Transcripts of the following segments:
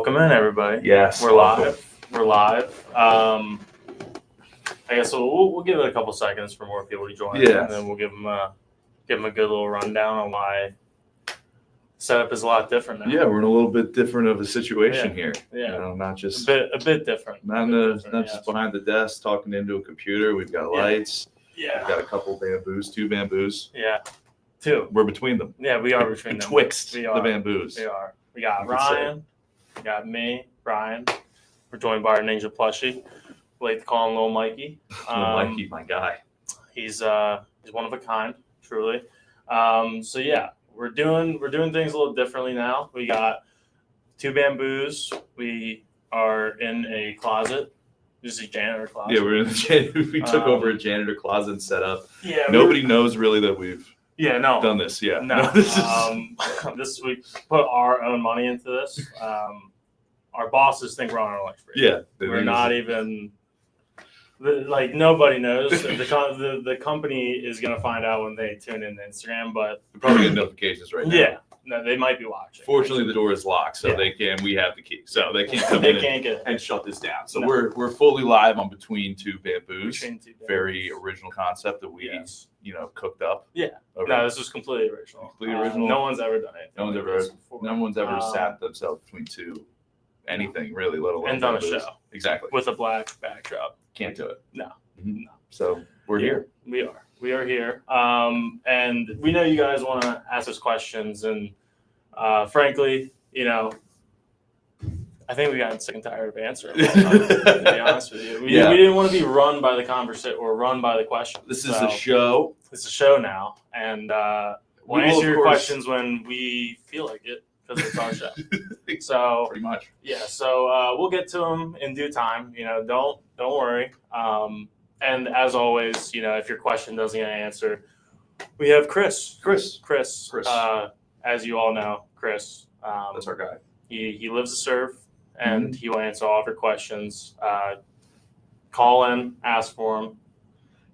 Welcome in, everybody. Yes, we're live. We're live. I guess we'll give it a couple seconds for more people to join. Yeah, and then we'll give them a good little rundown on why setup is a lot different now. Yeah, we're in a little bit different of a situation here. Yeah, you know, not just a bit different. not just behind the desk talking into a computer. We've got lights. Yeah, we've got a couple bamboos, 2 bamboos. Yeah, 2. We're between them. Yeah, we are between them. Betwixt the bamboos. We are. We got Ryan. We got me, Brian. We're joined by our Ninja plushie. We like to call him Little Mikey. Little Mikey, my guy. He's one of a kind, truly. So yeah, we're doing things a little differently now. We got 2 bamboos. We are in a closet. This is a janitor closet. Yeah, we're in the janitor. We took over a janitor closet and set up. Yeah. Nobody knows really that we've done this. Yeah. No. This we put our own money into this. Our bosses think we're on our lunch break. Yeah. We're not even. Like nobody knows. The company is gonna find out when they tune in to Instagram, but We're probably getting notifications right now. Yeah, no, they might be watching. Fortunately, the door is locked, so we have the key, so they can't come in and shut this down. So we're fully live on Between Two Bamboos. Very original concept that we cooked up. Yeah. No, this was completely original. No one's ever done it. No one's ever sat themselves between anything really, let alone and done bamboos. A show exactly with a black backdrop. Can't do it. No. Mm-hmm. No. So we're here. We are here. And we know you guys want to ask us questions, and frankly, I think we got sick and tired of answering. To be honest with you, we didn't want to be run by the conversation or run by the question. This is a show. It's a show now, and we'll answer your questions when we feel like it because it's our show. So pretty much. Yeah. So we'll get to them in due time. Don't worry. And as always, if your question doesn't get answered, we have Chris. As you all know, Chris. That's our guy. He lives to serve, and he will answer all of your questions. Call in, ask for him.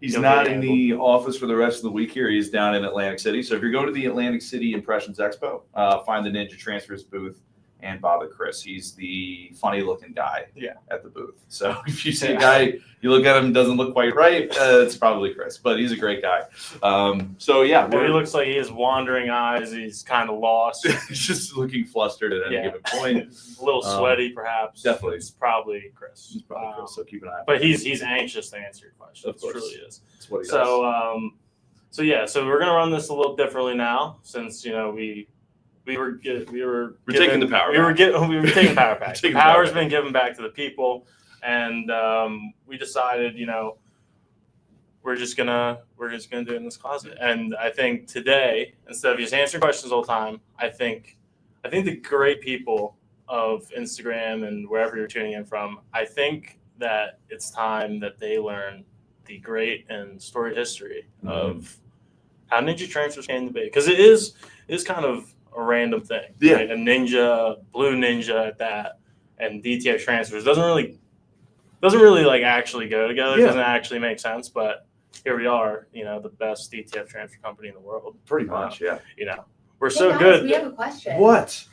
He's not in the office for the rest of the week here. He's down in Atlantic City. So if you're going to the Atlantic City Impressions Expo, find the Ninja Transfers booth and bother Chris. He's the funny-looking guy at the booth. So if you see a guy, you look at him, doesn't look quite right, it's probably Chris. But he's a great guy. He looks like he has wandering eyes. He's kind of lost. He's just looking flustered at any given point. A little sweaty, perhaps. Definitely. It's probably Chris. It's probably Chris, so keep an eye out. But he's anxious to answer your questions. Of course. It truly is. That's what he does. So we're gonna run this a little differently now, since we were taking the power. We were taking power back. The power's been given back to the people, and we decided, we're just gonna do it in this closet. And I think today, instead of just answering questions all the time, I think the great people of Instagram and wherever you're tuning in from, I think that it's time that they learn the great and storied history of how Ninja Transfers came to be, because it is kind of a random thing. Yeah. Right? A ninja, blue ninja at that, and DTF Transfers doesn't really like actually go together. It doesn't actually make sense, but here we are, the best DTF transfer company in the world. Pretty much, yeah. We're so good. We have a question. What?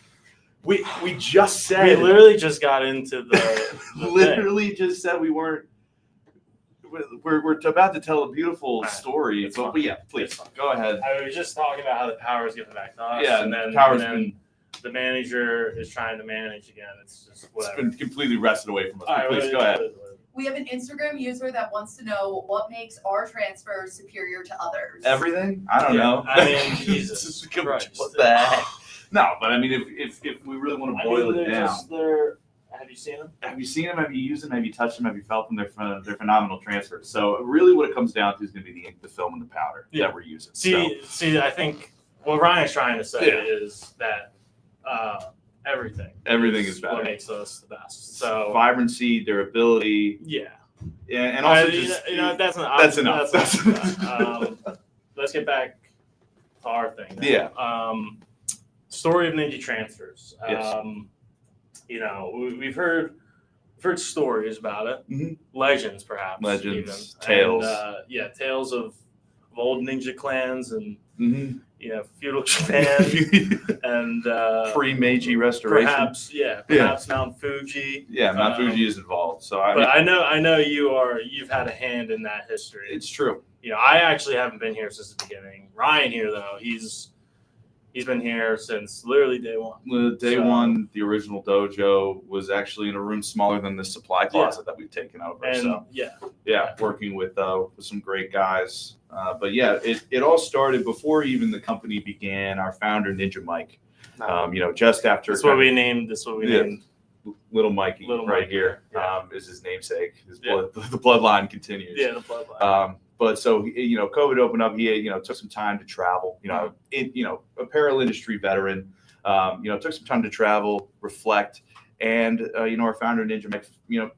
We just said. We literally just got into the literally just said we weren't. We're about to tell a beautiful story, but yeah, please go ahead. I was just talking about how the power is given back to us, and then the manager is trying to manage again. It's just whatever. It's been completely wrested away from us. Please go ahead. We have an Instagram user that wants to know what makes our transfer superior to others. Everything? I don't know. I mean, Jesus Christ. What the heck? No, but I mean, if we really want to boil it down. Have you seen them? Have you seen them? Have you used them? Have you touched them? Have you felt them? They're phenomenal transfers. So really what it comes down to is going to be the ink, the film, and the powder that we're using. See, I think what Ryan's trying to say is that everything is better. What makes us the best. So vibrancy, durability. Yeah. And also that's enough. Let's get back to our thing now. Yeah. Story of Ninja Transfers. Yes. We've heard stories about it, legends perhaps, tales, and, tales of old ninja clans, and feudal Japan and pre-Meiji restoration. Perhaps Mount Fuji. Yeah, Mount Fuji is involved. So I know you've had a hand in that history. It's true. I actually haven't been here since the beginning. Ryan here though, he's been here since literally day one. Day one, the original dojo was actually in a room smaller than the supply closet that we've taken over. And working with some great guys. But yeah, it all started before even the company began. Our founder, Ninja Mike, just after. That's what we named. Little Mikey here is his namesake. The bloodline continues. Yeah, the bloodline. But so COVID opened up. He took some time to travel. Apparel industry veteran. Took some time to travel, reflect, and our founder Ninja Mike,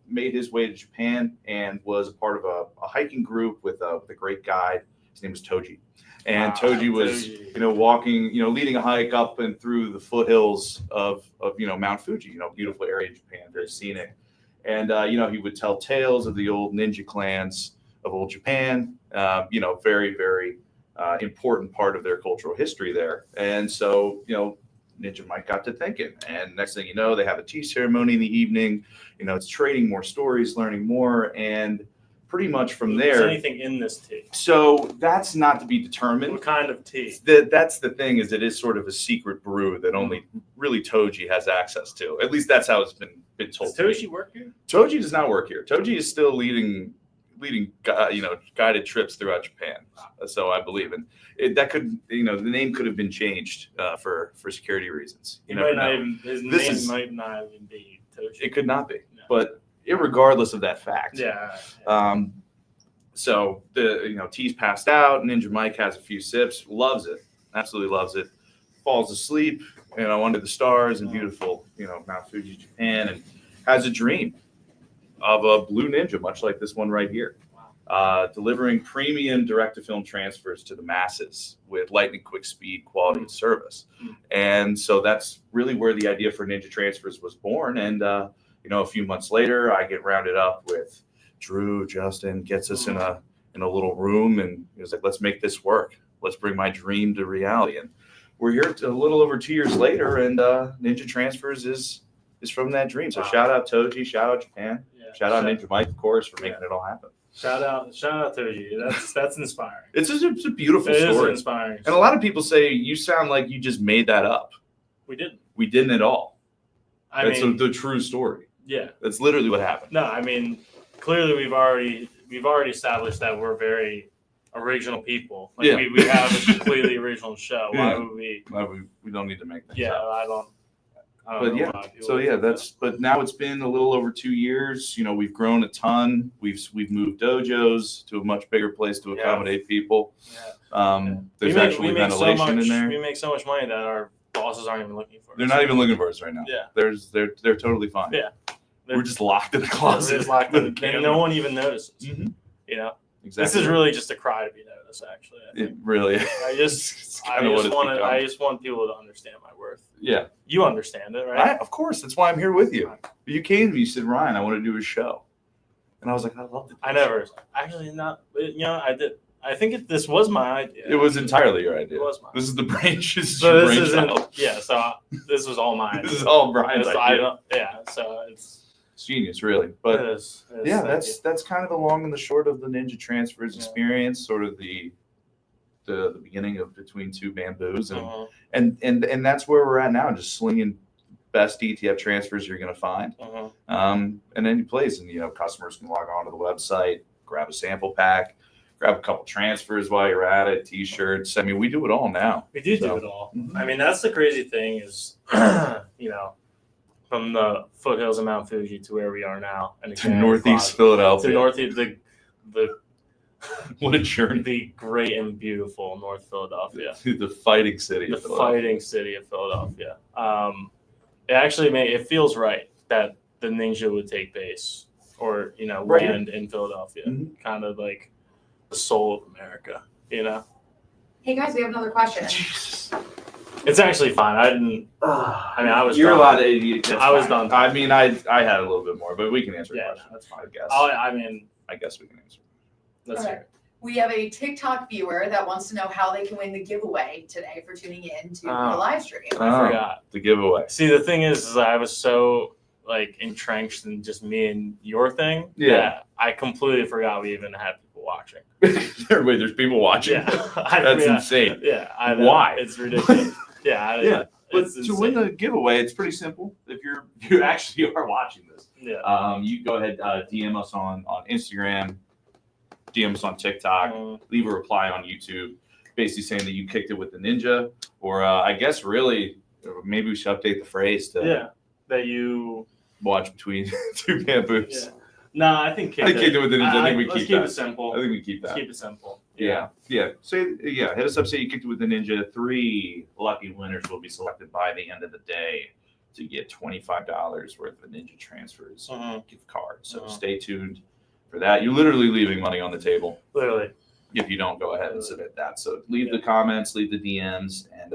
made his way to Japan and was a part of a hiking group with a great guide. His name was Toji, and Toji was walking, leading a hike up and through the foothills of Mount Fuji. Beautiful area in Japan, very scenic, and he would tell tales of the old ninja clans of old Japan, very, very important part of their cultural history there. And so, Ninja Mike got to thinking, and next thing you know, they have a tea ceremony in the evening. It's trading more stories, learning more, and pretty much from there. Is there anything in this tea? So that's not to be determined. What kind of tea? That's the thing, is it is sort of a secret brew that only really Toji has access to. At least that's how it's been told. Does Toji work here? Toji does not work here. Toji is still leading guided trips throughout Japan. So I believe, and that could, the name could have been changed for security reasons. His name might not even be Toji. It could not be, but irregardless of that fact. Yeah. So the tea's passed out. Ninja Mike has a few sips, loves it, absolutely loves it. Falls asleep, under the stars in beautiful, Mount Fuji, Japan, and has a dream of a blue ninja, much like this one right here, delivering premium direct-to-film transfers to the masses with lightning quick speed, quality, and service. And so that's really where the idea for Ninja Transfers was born. And a few months later, I get rounded up with Drew. Justin gets us in a little room, and he was like, "Let's make this work. Let's bring my dream to reality." And we're here a little over 2 years later, and Ninja Transfers is from that dream. So shout out Toji, shout out Japan. Shout out Ninja Mike, of course, for making it all happen. Shout out Toji. That's inspiring. It's a beautiful story. It is inspiring. And a lot of people say you sound like you just made that up. We didn't. We didn't at all. That's the true story. Yeah. That's literally what happened. No, clearly we've already established that we're very original people. We have a completely original show. Why would we? We don't need to make that. Yeah, I don't. But now it's been a little over 2 years. We've grown a ton. We've moved dojos to a much bigger place to accommodate people. There's actually ventilation in there. We make so much money that our bosses aren't even looking for us. They're not even looking for us right now. Yeah. They're totally fine. Yeah. We're just locked in the closet. And no one even notices. Mm-hmm. Exactly. This is really just a cry to be noticed, actually. It really is. I just want people to understand my worth. Yeah. You understand it, right? Of course. That's why I'm here with you. You came to me, you said, "Ryan, I want to do a show." And I was like, "I love it." I never. Actually, not. I did. I think this was my idea. It was entirely your idea. It was mine. This is the branch. So this was all mine. This is all Brian's idea. So it's genius, really. But it is, that's kind of the long and the short of the Ninja Transfers experience, sort of the beginning of Between Two Bamboos, and that's where we're at now, just slinging best DTF transfers you're going to find. And any place, and customers can log on to the website, grab a sample pack, grab a couple transfers while you're at it, t-shirts. We do it all now. We do it all. That's the crazy thing is, from the foothills of Mount Fuji to where we are now, and to Northeast Philadelphia, to Northeast, the what a journey! The great and beautiful North Philadelphia, the fighting city, fighting city of Philadelphia. It actually it feels right that the Ninja would take base, or land in Philadelphia, kind of like the soul of America. Hey guys, we have another question. Jesus. It's actually fine. I didn't. I was. You're done. allowed to. I was done. I had a little bit more, but we can answer. Yeah, questions. that's fine. I guess. I guess we can answer. Let's hear it. We have a TikTok viewer that wants to know how they can win the giveaway today for tuning in to the live stream. I forgot the giveaway. See, the thing is I was so like entrenched in just me and your thing. Yeah. I completely forgot we even had people watching. Wait, there's people watching? Yeah. That's insane. Yeah. I know. Why? It's ridiculous. Yeah. But to win the giveaway, it's pretty simple. If you actually are watching this, you go ahead, DM us on Instagram, DM us on TikTok, leave a reply on YouTube, basically saying that you kicked it with the ninja, or I guess really maybe we should update the phrase to that you watch between two bamboos. Yeah. No, I think I kicked it with the ninja. I think we let's keep keep that. it simple. I think we keep that. Let's keep it simple. Yeah. Hit us up. Say you kicked it with the ninja. 3 lucky winners will be selected by the end of the day to get $25 worth of Ninja Transfers gift card. So stay tuned for that. You're literally leaving money on the table. Literally. If you don't go ahead and submit that. So leave the comments, leave the DMs, and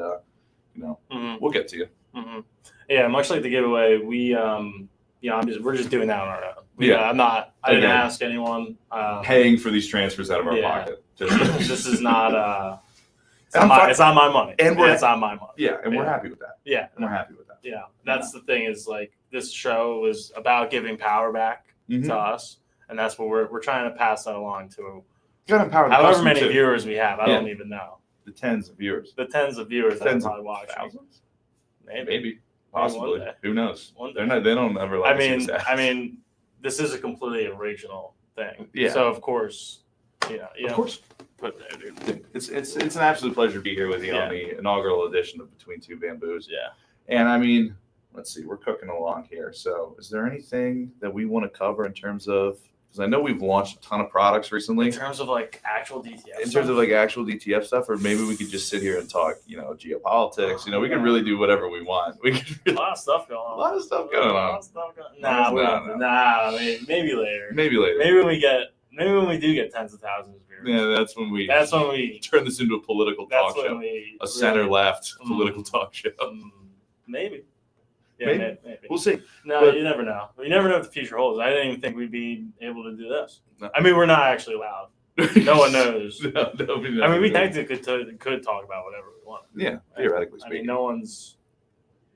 we'll get to you. Yeah, much like the giveaway, we we're just doing that on our own. I didn't ask anyone. Paying for these transfers out of our pocket. This is not it's not my money. And it's not my money. Yeah, and we're happy with that. Yeah. And we're happy with that. Yeah. That's the thing is like this show was about giving power back to us. And that's what we're trying to pass that along to however many viewers we have. I don't even know. The tens of viewers. The tens of viewers that are probably watching. Thousands? Maybe. Possibly. Who knows? One They day. don't ever like I mean, this is a completely original thing. Yeah. So of course, of course. Put there, dude. It's an absolute pleasure to be here with you on the inaugural edition of Between Two Bamboos. Yeah. And I mean, let's see, we're cooking along here. So is there anything that we want to cover in terms of, because I know we've launched a ton of products recently. In terms of like actual DTF In terms of like actual DTF stuff, or maybe we could just sit here and talk, geopolitics. We can really do whatever we want. We could a lot of stuff going on. A lot of stuff going on. Nah, maybe later. Maybe later. Maybe when we do get tens of thousands of viewers. Yeah, that's when we turn this into a political talk show. A center-left political talk show. Maybe. Yeah, maybe. We'll see. No, you never know. You never know what the future holds. I didn't even think we'd be able to do this. No. I mean, we're not actually allowed. No one knows. Nobody knows. I mean, we technically could talk about whatever we want. Yeah, theoretically speaking. I mean, no one's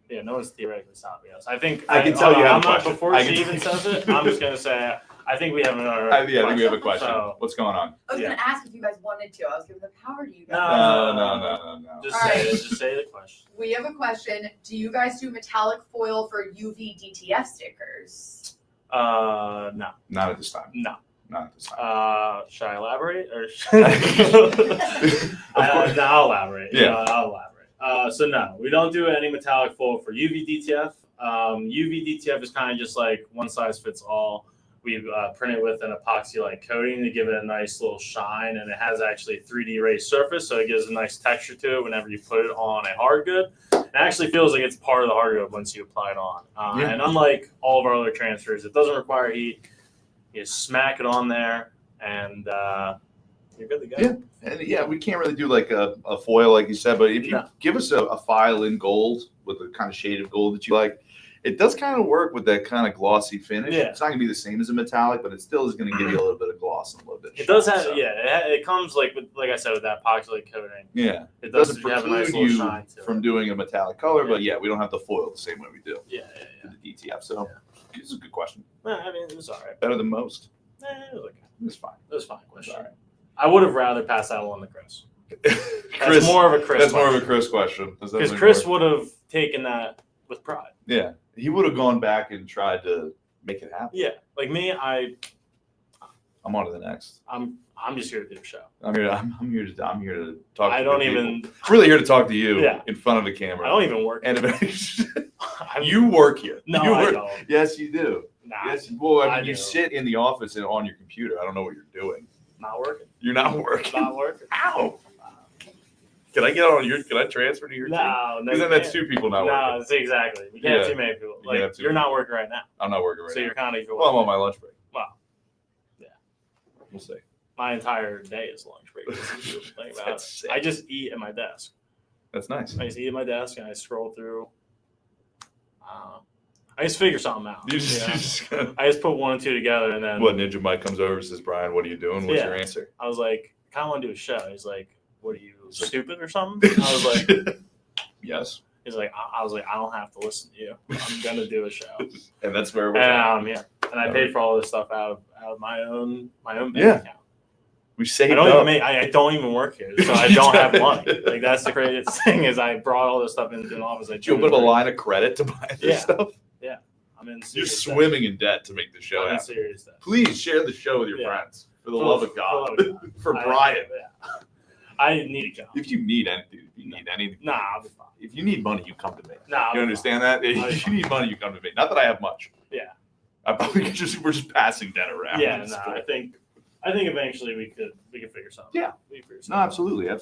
theoretically stopping us. I think I can tell you how much. Before she even says it, I'm just gonna say I think we have another. I think we have a question. So, what's going on? I was gonna ask if you guys wanted to. I was giving the power to you guys. No. Just say the question. We have a question. Do you guys do metallic foil for UV DTF stickers? No. Not at this time. No. Not at this time. Should I elaborate or? I'll elaborate. Yeah. I'll elaborate. So no, we don't do any metallic foil for UV DTF. UV DTF is kind of just like one size fits all. We've printed with an epoxy-like coating to give it a nice little shine, and it has actually a 3D raised surface, so it gives a nice texture to it whenever you put it on a hard good. It actually feels like it's part of the hard good once you apply it on. And unlike all of our other transfers, it doesn't require heat. You smack it on there, and you're good to go. Yeah, and we can't really do like a foil like you said, but if you give us a file in gold with the kind of shade of gold that you like, it does kind of work with that kind of glossy finish. Yeah. It's not going to be the same as a metallic, but it still is going to give you a little bit of gloss and a little bit of It does have, it comes like I said, with that epoxy coating. Yeah. It doesn't have a nice little shine to from doing a metallic color, but we don't have the foil the same way we do. Yeah. The DTF. So it's a good question. I mean, it was all right. Better than most. It was okay. It was fine. It was fine question. All right. I would have rather passed that one to Chris. That's more of a Chris. That's more of a Chris question. Because Chris would have taken that with pride. Yeah, he would have gone back and tried to make it happen. Yeah, like me, I'm on to the next. I'm just here to do a show. I'm here to talk. I don't even. I'm really here to talk to you in front of the camera. I don't even work. And you work here. No, you I work. don't. Yes, you do. Nah, yes, well, I mean, you do. sit in the office and on your computer. I don't know what you're doing. Not working. You're not working. Not working. Ow. Can I get on your? Can I transfer to your team? No. Because then that's two people not working. No, exactly. We can't have too many people. Like you're not working right now. I'm not working right now. So you're kind of. Well, I'm on my lunch break. Wow. Yeah. We'll see. My entire day is lunch break. I just eat at my desk. That's nice. I just eat at my desk and I scroll through. I just figure something out. I just put 1 and 2 together and then. What, Ninja Mike comes over and says, Brian, what are you doing? What's your answer? I was like, kind of want to do a show. He's like, what are you, stupid or something? I was like, yes. He's like, I was like, I don't have to listen to you. I'm gonna do a show. And that's where we're at. Yeah. And I paid for all this stuff out of my own bank account. We saved I don't even work here, so I don't have money. Like that's the craziest thing is I brought all this stuff into an office. Did you open up a line of credit to buy this stuff? Yeah. I'm in You're swimming in debt to make the show I'm in happen. serious debt. Please share the show with your friends. For the love of God. For Brian. I need a job. If you need anything, nah, I'll be fine. If you need money, you come to me. Nah, you understand that? If you need money, you come to me. Not that I have much. Yeah. We're just passing debt around. Yeah, I think eventually we could figure something. Yeah. No, absolutely. Yeah.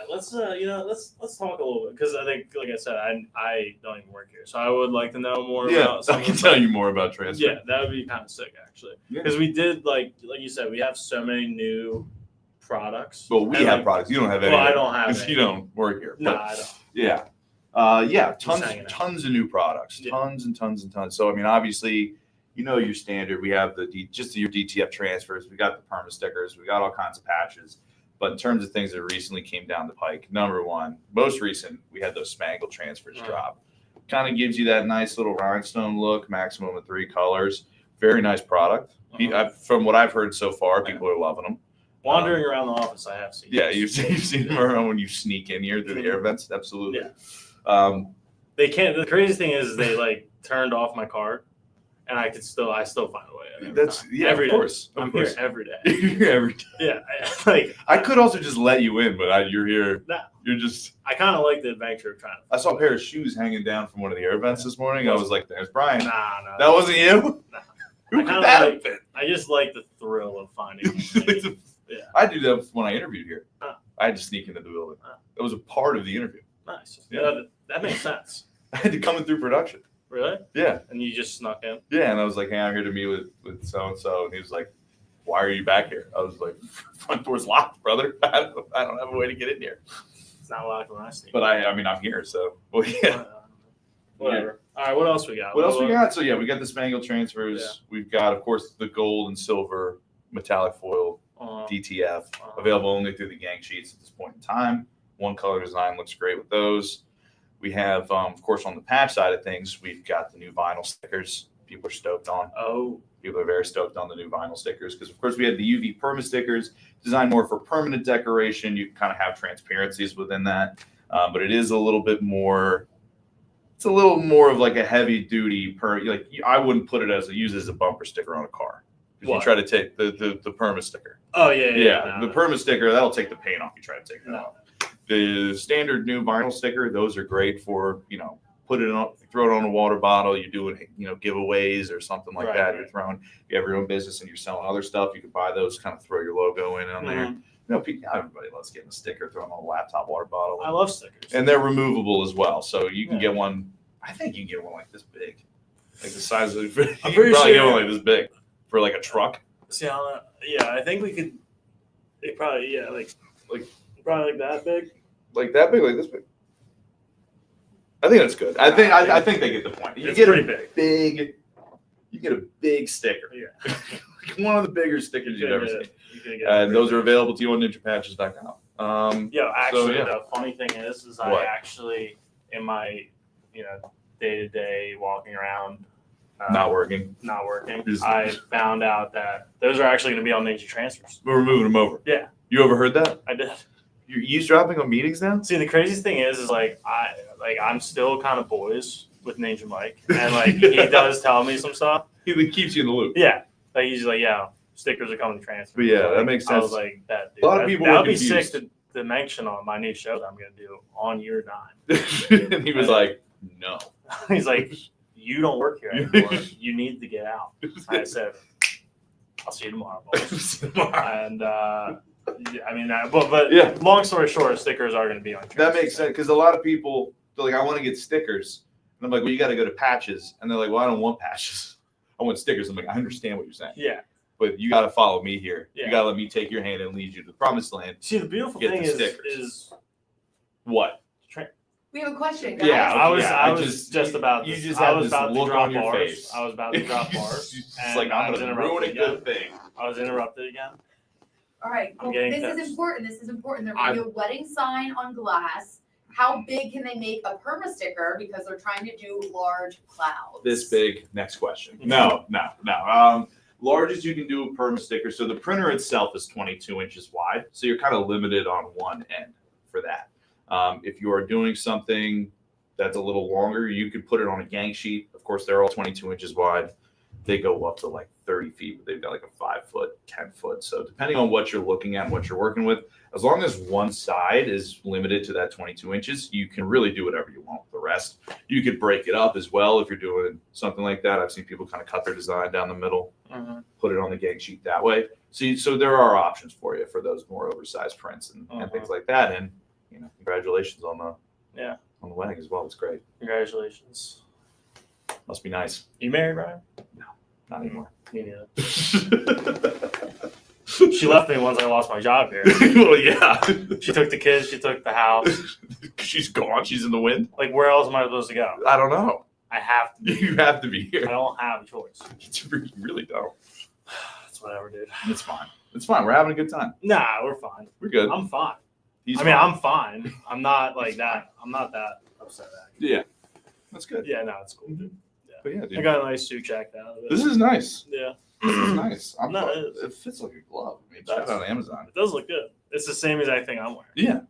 Let's talk a little bit because I think, like I said, I don't even work here, so I would like to know more. About I can tell you more about transfer. Yeah, that would be kind of sick actually, because we did like you said, we have so many new products. Well, we have products. You don't have any. Well, I don't have because you don't work here. No, I don't. Yeah. Tons of new products. Tons and tons and tons. So I mean, obviously, your standard. We have your DTF transfers. We got the perma stickers. We got all kinds of patches. But in terms of things that recently came down the pike, number one, most recent, we had those Spangled transfers drop. Kind of gives you that nice little rhinestone look, maximum of 3 colors. Very nice product. From what I've heard so far, people are loving them. Wandering around the office, I have seen. Yeah, you've seen them around when you sneak in here through the air vents. Absolutely. Yeah. They can't. The crazy thing is they like turned off my card, and I still find a way. Every day. I'm here every day. You're here every day. Yeah, I could also just let you in, but you're here. Nah. You're just. I kind of like the adventure of trying to. I saw a pair of shoes hanging down from one of the air vents this morning. I was like, "There's Brian." Nah. That wasn't you. Nah. Who could that have been? I just like the thrill of finding. Yeah. I do that when I interviewed here. Huh. I had to sneak into the building. That was a part of the interview. Nice. Yeah, that makes sense. I had to come in through production. Really? Yeah. And you just snuck in? Yeah, and I was like, "Hey, I'm here to meet with so and so," and he was like, "Why are you back here?" I was like, "Front door's locked, brother. I don't have a way to get in here." It's not locked when I sneak. But I mean, I'm here, so well, yeah. Whatever. All right, what else we got? What else we got? So we got the Spangled transfers. Yeah. We've got, of course, the gold and silver metallic foil DTF available only through the gang sheets at this point in time. One color design looks great with those. We have, of course, on the patch side of things, we've got the new vinyl stickers. People are stoked on. People are very stoked on the new vinyl stickers because, of course, we had the UV perma stickers designed more for permanent decoration. You can kind of have transparencies within that, but it is a little bit more. It's a little more of like a heavy duty I wouldn't put it use as a bumper sticker on a car. You try to take the perma sticker. Oh yeah. The perma sticker that'll take the paint off. You try to take that off. The standard new vinyl sticker, those are great for put it on, throw it on a water bottle. You're doing giveaways or something like that. You're throwing. You have your own business and you're selling other stuff. You can buy those. Kind of throw your logo in on there. Everybody loves getting a sticker thrown on a laptop water bottle. I love stickers. And they're removable as well. So you can get one. I think you can get one like this big. Like the size of you can probably get one like this big for like a truck. See, I think we could probably probably like that big. Like that big, like this big. I think that's good. I think they get the point. You get pretty big. You get a big sticker. Yeah. Like one of the bigger stickers you've ever seen. And those are available to you on ninjapatches.com. The funny thing is I actually in my day-to-day walking around not working. I found out that those are actually going to be on Ninja Transfers. We're moving them over. Yeah. You overheard that? I did. You're eavesdropping on meetings now? See, the craziest thing is I'm still kind of boys with Ninja Mike, and he does tell me some stuff. He keeps you in the loop. Yeah. He's like, stickers are coming to transfer. But yeah, that makes sense. I was like, that dude. A lot of people that would be sick to mention on my new show that I'm going to do on your dime. And he was like, no. He's like, you don't work here anymore. You need to get out. I said, I'll see you tomorrow, boys. And but long story short, stickers are going to be on. That makes sense because a lot of people they're like, I want to get stickers, and I'm like, well, you got to go to patches, and they're like, well, I don't want patches. I want stickers. I'm like, I understand what you're saying. Yeah. But you got to follow me here. Yeah. You got to let me take your hand and lead you to the promised land. See, the beautiful thing is what? We have a question, guys. Yeah, I was just about. You just have this look on your face. I was about to drop bars. It's like I'm going to ruin a good thing. I was interrupted again. All right. Well, this is important. This is important. There will be a wedding sign on glass. How big can they make a perma sticker? Because they're trying to do large clouds. This big. Next question. No. Largest you can do a perma sticker. So the printer itself is 22 inches wide. So you're kind of limited on one end for that. If you are doing something that's a little longer, you could put it on a gang sheet. Of course, they're all 22 inches wide. They go up to like 30 feet, but they've got like a 5 foot, 10 foot. So depending on what you're looking at and what you're working with, as long as one side is limited to that 22 inches, you can really do whatever you want with the rest. You could break it up as well if you're doing something like that. I've seen people kind of cut their design down the middle, put it on the gang sheet that way. So there are options for you for those more oversized prints and things like that. And congratulations on the wedding as well. It's great. Congratulations. Must be nice. You married, Ryan? No, not anymore. Me neither. She left me once I lost my job here. Well, yeah. She took the kids. She took the house. She's gone. She's in the wind. Like, where else am I supposed to go? I don't know. I have to be. You have to be here. I don't have a choice. You really don't. It's whatever, dude. It's fine. It's fine. We're having a good time. Nah, we're fine. We're good. I'm fine. I mean, I'm fine. I'm not like that. I'm not that upset. Actually. Yeah. That's good. Yeah, no, it's cool, dude. Yeah. But yeah, dude. I got a nice suit jacket out of it. This is nice. Yeah. This is nice. It fits like a glove. I mean, check it out on Amazon. It does look good. It's the same exact thing I'm wearing. Yeah.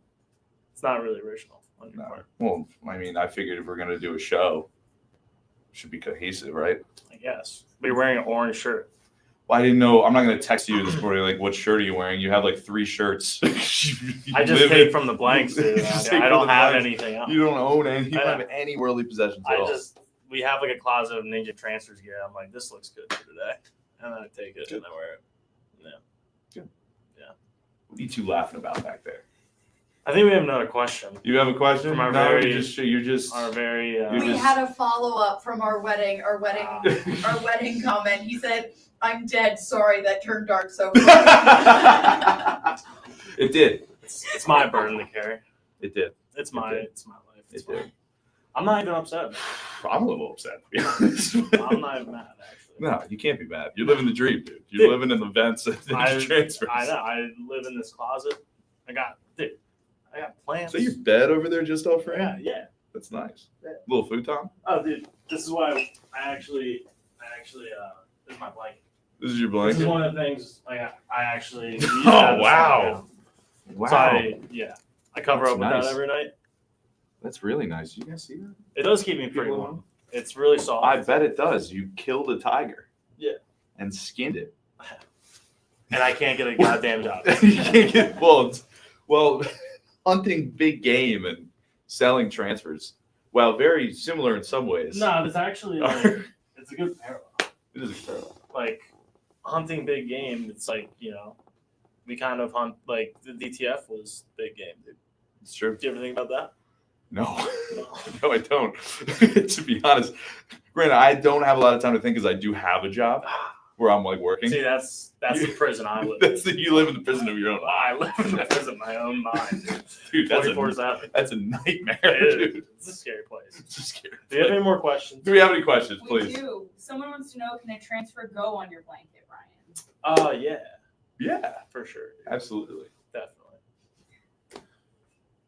It's not really original on your No. part. Well, I mean, I figured if we're going to do a show, it should be cohesive, right? I guess. But you're wearing an orange shirt. Well, I didn't know. I'm not going to text you this morning, like, what shirt are you wearing? You have like 3 shirts. I just take from the blanks, dude. I don't have anything else. You don't own any. You don't have any worldly possessions at all. We have like a closet of Ninja Transfers gear. I'm like, this looks good for today. And then I take it and I wear it. Yeah. Good. Yeah. What are you two laughing about back there? I think we have another question. You have a question? From our We had a follow up from our wedding comment. He said, "I'm dead. Sorry that turned dark so fast." It did. It's my burden to carry. It did. It's my life. It did. I'm not even upset, man. I'm a little upset, to be honest. I'm not even mad, actually. No, you can't be mad. You're living the dream, dude. You're living in the vents and transfers. I know. I live in this closet. I got plants. So your bed over there just off frame? Yeah. That's nice. Yeah. Little futon? Oh, dude. This is why I actually, this is my blanket. This is your blanket? This is one of the things I actually use. Oh, wow. Wow. So I cover up with that every night. That's really nice. You guys see that? It does keep me pretty warm. It's really soft. I bet it does. You killed a tiger. Yeah. And skinned it. And I can't get a goddamn job. You can't get well, hunting big game and selling transfers. Well, very similar in some ways. No, it's actually it's a good parallel. It is a parallel. Like hunting big game, it's like, we kind of hunt like the DTF was big game, dude. It's true. Do you ever think about that? No, no, I don't. To be honest, granted, I don't have a lot of time to think because I do have a job where I'm like working. See, that's the prison I live in. You live in the prison of your own. I live in the prison of my own mind, dude. That's a nightmare, dude. It's a scary place. It's a scary place. Do you have any more questions? Do we have any questions, please? We do. Someone wants to know, can a transfer go on your blanket, Ryan? Yeah. Yeah, for sure. Absolutely. Definitely.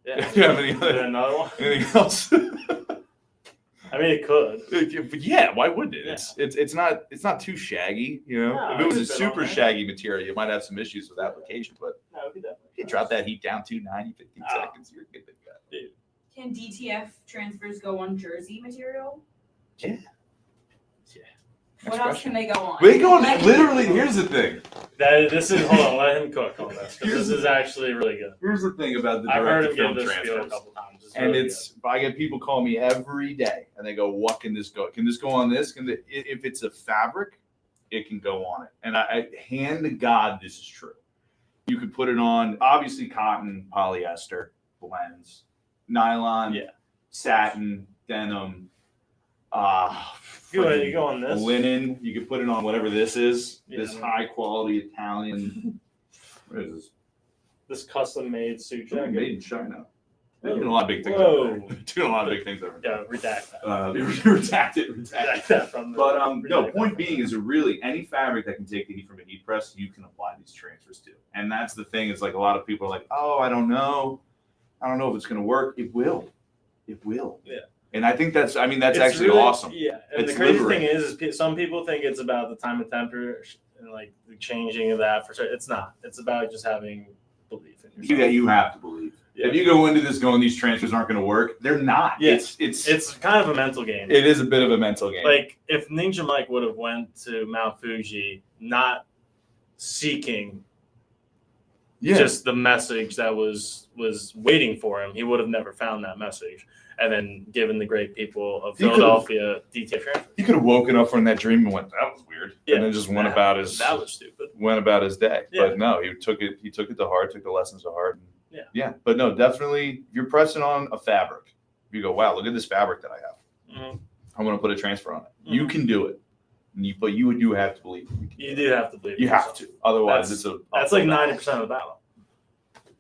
Yeah. Do you have another one? Anything else? I mean, it could. But yeah, why wouldn't it? Yeah. It's not too shaggy, No, if it was a super shaggy material, you might have some issues with application, but No, it could definitely. you drop that heat down to 90, 15 seconds, you're good to go. Dude. Can DTF transfers go on jersey material? Yeah. What else can they go on? They go on, literally, here's the thing. Hold on, let him cook on this. This is actually really good. Here's the thing about the I've heard him direct-to-film give this spiel a transfers. couple times. And really I get people call me every day, and they go, "What can this go? Can this go on this? If it's a fabric, it can go on it." And I hand to God, this is true. You could put it on, obviously, cotton, polyester, blends, nylon, satin, denim. You go on this linen. You could put it on whatever this is. Yeah, this high quality Italian. What is this? This custom made suit jacket. Made in China. They're doing a lot of big things. Whoa. Doing a lot of big things over there. Yeah, redact that. Redact that from the, But no, point being is really any fabric that can take the heat from a heat press, you can apply these transfers to. And that's the thing. It's like a lot of people are like, oh, I don't know if it's going to work. It will. It will. Yeah. And I think that's actually really awesome. Yeah. And It's the crazy liberating. thing is some people think it's about the time and temperature and like the changing of that for certain. It's not. It's about just having belief in yourself. You have to believe. Yeah. If you go into this going, these transfers aren't going to work, they're not. Yeah. It's kind of a mental game. It is a bit of a mental game. Like if Ninja Mike would have went to Mount Fuji not seeking just the message that was waiting for him, he would have never found that message. And then given the great people of Philadelphia DTF Transfers. He could have woken up from that dream and went, that was weird. Yeah. And then just went about his day. Yeah. But no, he took it to heart, took the lessons to heart. And yeah. But no, definitely if you're pressing on a fabric, you go, wow, look at this fabric that I have. Mm-hmm. I'm gonna put a transfer on it. Mm-hmm. You can do it. But you do have to believe. You do have to believe. You have to. Otherwise that's like 90% of the battle.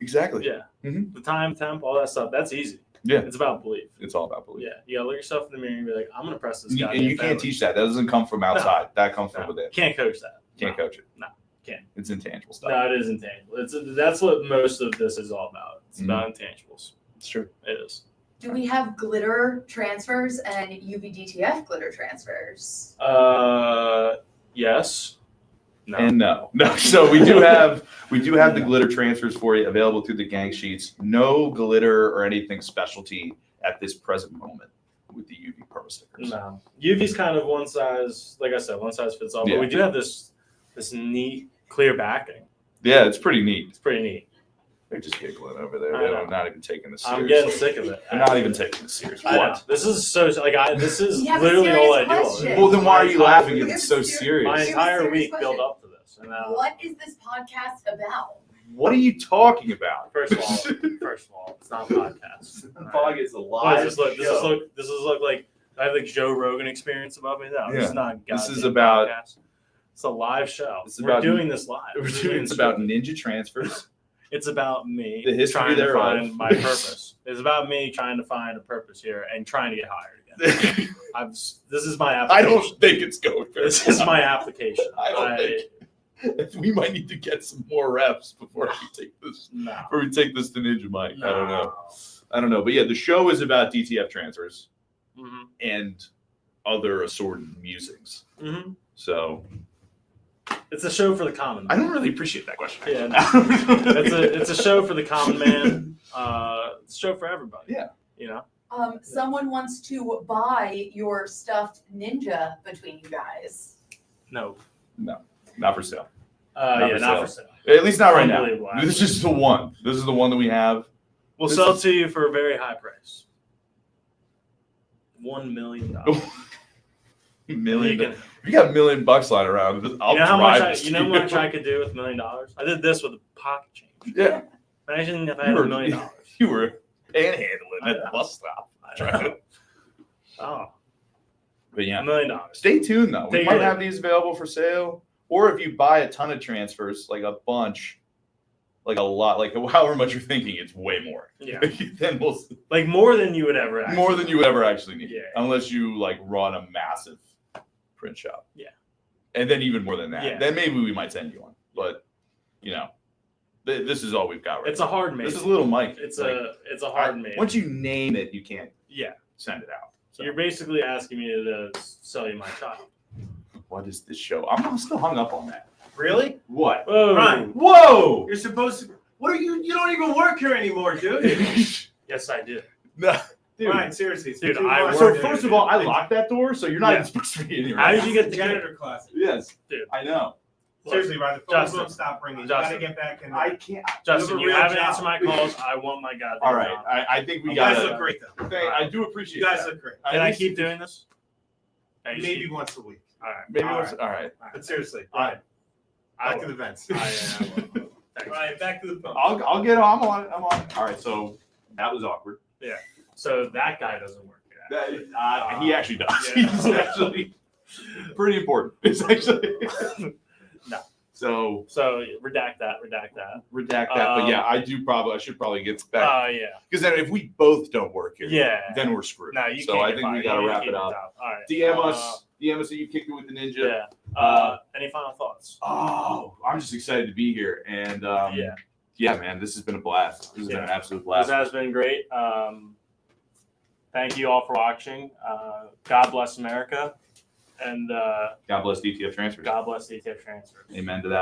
Exactly. Yeah. Mm-hmm. The time, temp, all that stuff, that's easy. Yeah. It's about belief. It's all about belief. Yeah. You gotta look yourself in the mirror and be like, I'm gonna press this guy. And you can't teach that. That doesn't come from outside. That comes from within. Can't coach that. Can't coach it. No. Can't. It's intangible stuff. No, it is intangible. That's what most of this is all about. It's about intangibles. It's true. It is. Do we have glitter transfers and UV-DTF glitter transfers? Yes. No. And no. So we do have the glitter transfers for you available through the gang sheets. No glitter or anything specialty at this present moment with the UV perma stickers. No. UV's kind of one size, like I said, one size fits all. But we do have this neat clear backing. Yeah, it's pretty neat. It's pretty neat. They're just giggling over there. They're not even taking this serious. I'm getting sick of it. They're not even taking this serious. What? This is so this is You have a literally all I serious do. Well, then why are you laughing if It's it's so serious. serious? My entire serious week question. built up to this. And now, What is this podcast about? What are you talking about? First of all, it's not a podcast. The podcast is a What live does this look? show. Does this look like I have like Joe Rogan experience above me? No, this is not. This is goddamn about- podcast. It's a live show. It's We're about- doing this live. It's about ninja transfers. It's about me The history trying to thereof. find my purpose. It's about me trying to find a purpose here and trying to get hired again. This is my I application. don't think it's going very This is well. my application. I don't think we might need to get some more reps before we take this. No. Before we take this to Ninja Mike. I don't know. But yeah, the show is about DTF transfers Mm-hmm. and other assorted musings. Mm-hmm. So It's a show for the common I man. don't really appreciate that question. Yeah, it's a show for the common man. It's a show for everybody. Yeah. You know? Someone wants to buy your stuffed ninja between you guys. No. Not for sale. Not for sale. At least not right now. Unbelievable, This is the one. This is the one that we have. We'll This sell is- it to you for a very high price. $1 million. Million. You If you got $1 million lying around, I'll know how much drive this how to much I could do with $1 million? I did this with a pocket change. Yeah. Imagine if I had $1 million. You were panhandling at the bus stop. Oh, But yeah. $1 million. Stay tuned though. We Take might it. have these available for sale. Or if you buy a ton of transfers, like a bunch, like a lot, like however much you're thinking, it's way more. Yeah. Then we'll Like more than you would ever actually. more than you would ever actually need. Yeah. Unless you like run a massive print shop. Yeah. And then even more than that. Yeah. Then maybe we might send you one. But you know, this is all we've got right It's now. a hard make. This is little Mike. It's Like, a hard make. once you name it, you can't Yeah. send it out. So You're basically asking me to sell you my child. what is this show? I'm still hung up on that. Really? What? Whoa. Ryan, Whoa! you're supposed to. What are you? You don't even work here anymore, dude. Yes, I do. No, dude. Ryan, seriously. it's Dude, too I much. So work first of all, I locked that door, so you're not Yeah. even supposed to be in here. How did you get the janitor class? Yes, Dude. I know. Seriously, Ryan, the phones Justin. won't stop ringing. You gotta Justin. get back in there. I can't. Justin, a you real haven't job. answered my calls. I want my goddamn All right, job. I think we You got guys to. look great though. I do appreciate. You guys that. look great. Can I least- keep doing this? Maybe once a week. All right. Maybe All once. All right. But seriously, All right. back to the vents. Thanks. Ryan, back to the phone. I'll get. I'm on it. I'm on it. All right. So that was awkward. So that guy doesn't work. He actually does. Yeah. He's actually pretty important. It's actually. No. So redact that. But yeah, I should probably get back. Yeah. Because then if we both don't work here, Yeah. then we're screwed. No, you so can't. I get think we fired. got to You wrap keep it your up. job. All right. DM us that you kicked it with the ninja. Yeah. Any final thoughts? Oh, I'm just excited to be here. And yeah, man, this has been a blast. This has been an absolute blast. This has been great. Thank you all for watching. God bless America. And God bless DTF Transfers. God bless DTF Transfers. Amen to that.